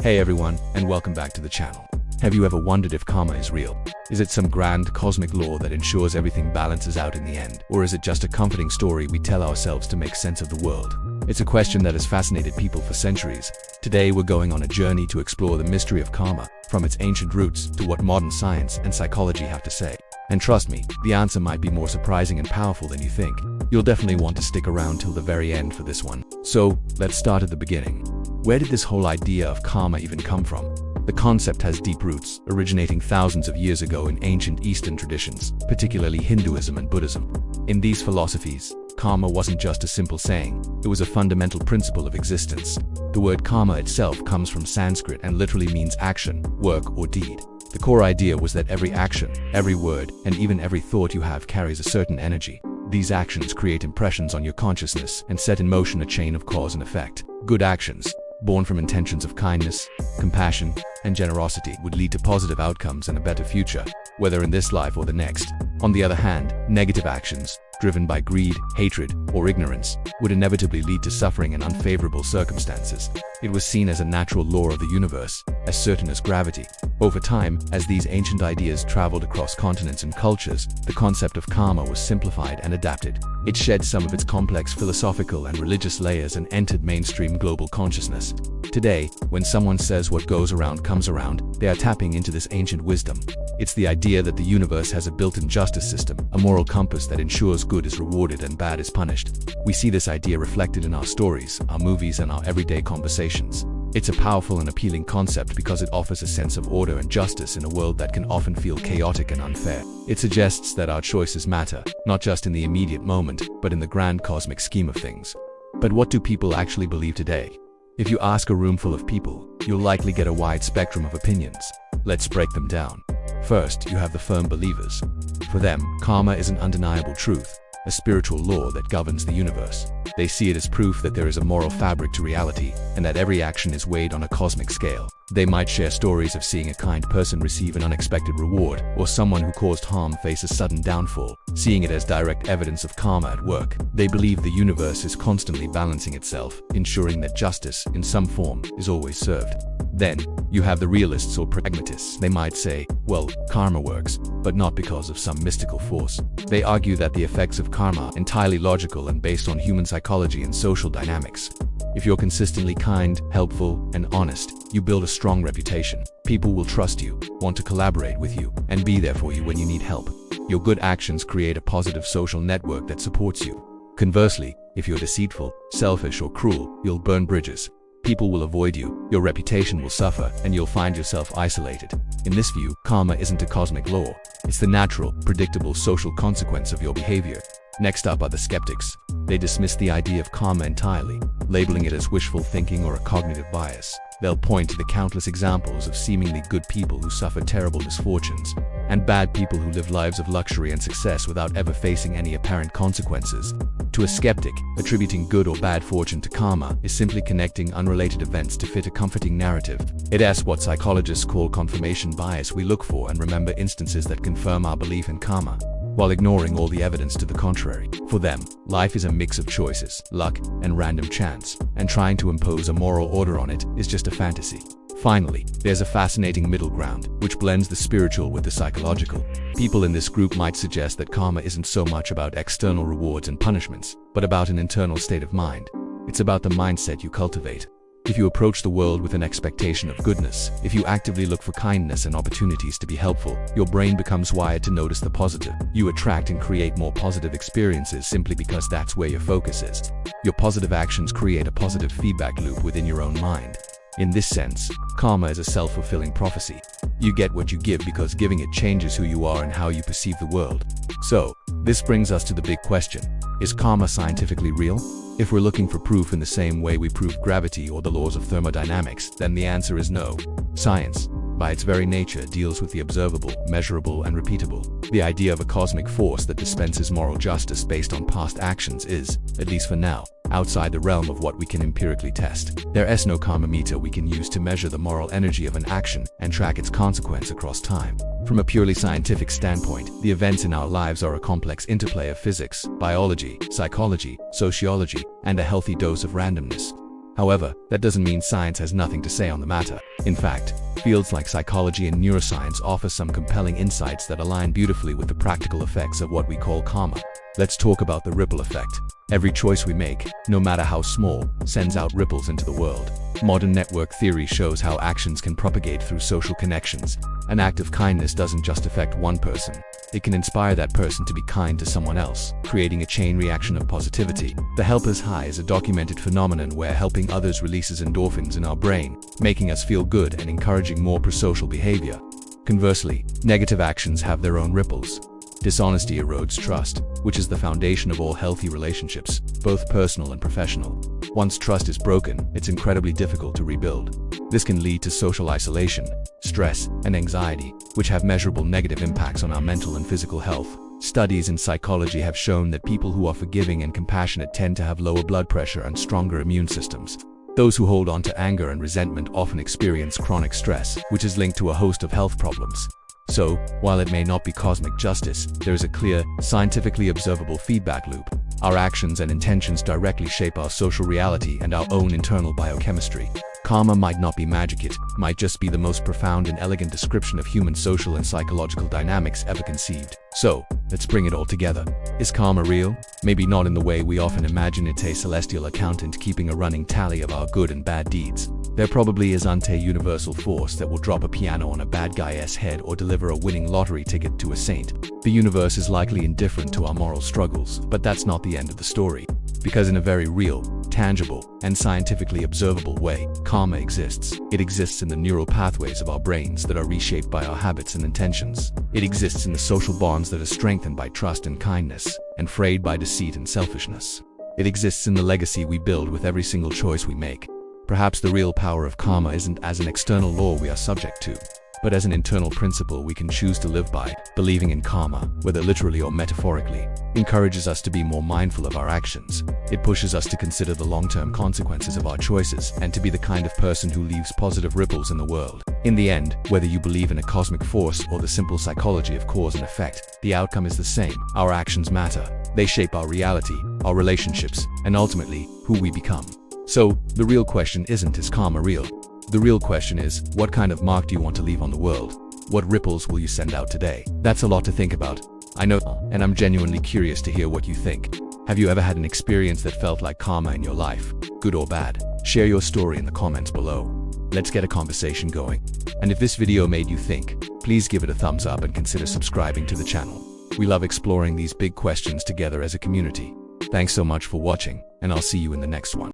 Hey everyone, and welcome back to the channel. Have you ever wondered if karma is real? Is it some grand cosmic law that ensures everything balances out in the end? Or is it just a comforting story we tell ourselves to make sense of the world? It's a question that has fascinated people for centuries. Today we're going on a journey to explore the mystery of karma, from its ancient roots to what modern science and psychology have to say. And trust me, the answer might be more surprising and powerful than you think. You'll definitely want to stick around till the very end for this one. So, let's start at the beginning. Where did this whole idea of karma even come from? The concept has deep roots, originating thousands of years ago in ancient Eastern traditions, particularly Hinduism and Buddhism. In these philosophies, karma wasn't just a simple saying, it was a fundamental principle of existence. The word karma itself comes from Sanskrit and literally means action, work, or deed. The core idea was that every action, every word, and even every thought you have carries a certain energy. These actions create impressions on your consciousness and set in motion a chain of cause and effect. Good actions, born from intentions of kindness, compassion, and generosity, would lead to positive outcomes and a better future, whether in this life or the next. On the other hand, negative actions, driven by greed, hatred, or ignorance, would inevitably lead to suffering and unfavorable circumstances. It was seen as a natural law of the universe, as certain as gravity. Over time, as these ancient ideas traveled across continents and cultures, the concept of karma was simplified and adapted. It shed some of its complex philosophical and religious layers and entered mainstream global consciousness. Today, when someone says what goes around comes around, they are tapping into this ancient wisdom. It's the idea that the universe has a built-in justice system, a moral compass that ensures good is rewarded and bad is punished. We see this idea reflected in our stories, our movies, and our everyday conversations. It's a powerful and appealing concept because it offers a sense of order and justice in a world that can often feel chaotic and unfair. It suggests that our choices matter, not just in the immediate moment, but in the grand cosmic scheme of things. But what do people actually believe today? If you ask a room full of people, you'll likely get a wide spectrum of opinions. Let's break them down. First, you have the firm believers. For them, karma is an undeniable truth, a spiritual law that governs the universe. They see it as proof that there is a moral fabric to reality, and that every action is weighed on a cosmic scale. They might share stories of seeing a kind person receive an unexpected reward, or someone who caused harm face a sudden downfall, seeing it as direct evidence of karma at work. They believe the universe is constantly balancing itself, ensuring that justice, in some form, is always served. Then, you have the realists or pragmatists. They might say, well, karma works, but not because of some mystical force. They argue that the effects of karma are entirely logical and based on human psychology and social dynamics. If you're consistently kind, helpful, and honest, you build a strong reputation. People will trust you, want to collaborate with you, and be there for you when you need help. Your good actions create a positive social network that supports you. Conversely, if you're deceitful, selfish, or cruel, you'll burn bridges. People will avoid you, your reputation will suffer, and you'll find yourself isolated. In this view, karma isn't a cosmic law. It's the natural, predictable social consequence of your behavior. Next up are the skeptics. They dismiss the idea of karma entirely, labeling it as wishful thinking or a cognitive bias. They'll point to the countless examples of seemingly good people who suffer terrible misfortunes, and bad people who live lives of luxury and success without ever facing any apparent consequences. To a skeptic, attributing good or bad fortune to karma is simply connecting unrelated events to fit a comforting narrative. It asks what psychologists call confirmation bias. We look for and remember instances that confirm our belief in karma, while ignoring all the evidence to the contrary. For them, life is a mix of choices, luck, and random chance, and trying to impose a moral order on it is just a fantasy. Finally, there's a fascinating middle ground, which blends the spiritual with the psychological. People in this group might suggest that karma isn't so much about external rewards and punishments, but about an internal state of mind. It's about the mindset you cultivate. If you approach the world with an expectation of goodness, if you actively look for kindness and opportunities to be helpful, your brain becomes wired to notice the positive. You attract and create more positive experiences simply because that's where your focus is. Your positive actions create a positive feedback loop within your own mind. In this sense, karma is a self-fulfilling prophecy. You get what you give because giving it changes who you are and how you perceive the world. So, this brings us to the big question. Is karma scientifically real? If we're looking for proof in the same way we prove gravity or the laws of thermodynamics, then the answer is no. Science, by its very nature, deals with the observable, measurable, and repeatable. The idea of a cosmic force that dispenses moral justice based on past actions is, at least for now, outside the realm of what we can empirically test. There is no karma meter we can use to measure the moral energy of an action and track its consequence across time. From a purely scientific standpoint, the events in our lives are a complex interplay of physics, biology, psychology, sociology, and a healthy dose of randomness. However, that doesn't mean science has nothing to say on the matter. In fact, fields like psychology and neuroscience offer some compelling insights that align beautifully with the practical effects of what we call karma. Let's talk about the ripple effect. Every choice we make, no matter how small, sends out ripples into the world. Modern network theory shows how actions can propagate through social connections. An act of kindness doesn't just affect one person. It can inspire that person to be kind to someone else, creating a chain reaction of positivity. The helper's high is a documented phenomenon where helping others releases endorphins in our brain, making us feel good and encouraging more prosocial behavior. Conversely, negative actions have their own ripples. Dishonesty erodes trust, which is the foundation of all healthy relationships, both personal and professional. Once trust is broken, it's incredibly difficult to rebuild. This can lead to social isolation, stress, and anxiety, which have measurable negative impacts on our mental and physical health. Studies in psychology have shown that people who are forgiving and compassionate tend to have lower blood pressure and stronger immune systems. Those who hold on to anger and resentment often experience chronic stress, which is linked to a host of health problems. So, while it may not be cosmic justice, there is a clear, scientifically observable feedback loop. Our actions and intentions directly shape our social reality and our own internal biochemistry. Karma might not be magic, it might just be the most profound and elegant description of human social and psychological dynamics ever conceived. So, let's bring it all together. Is karma real? Maybe not in the way we often imagine it's a celestial accountant keeping a running tally of our good and bad deeds. There probably isn't a universal force that will drop a piano on a bad guy's head or deliver a winning lottery ticket to a saint. The universe is likely indifferent to our moral struggles, but that's not the end of the story. Because in a very real, tangible, and scientifically observable way, karma exists. It exists in the neural pathways of our brains that are reshaped by our habits and intentions. It exists in the social bonds that are strengthened by trust and kindness, and frayed by deceit and selfishness. It exists in the legacy we build with every single choice we make. Perhaps the real power of karma isn't as an external law we are subject to, but as an internal principle we can choose to live by. Believing in karma, whether literally or metaphorically, encourages us to be more mindful of our actions. It pushes us to consider the long-term consequences of our choices and to be the kind of person who leaves positive ripples in the world. In the end, whether you believe in a cosmic force or the simple psychology of cause and effect, the outcome is the same. Our actions matter. They shape our reality, our relationships, and ultimately, who we become. So, the real question isn't, is karma real? The real question is, what kind of mark do you want to leave on the world? What ripples will you send out today? That's a lot to think about. I know, and I'm genuinely curious to hear what you think. Have you ever had an experience that felt like karma in your life? Good or bad? Share your story in the comments below. Let's get a conversation going. And if this video made you think, please give it a thumbs up and consider subscribing to the channel. We love exploring these big questions together as a community. Thanks so much for watching, and I'll see you in the next one.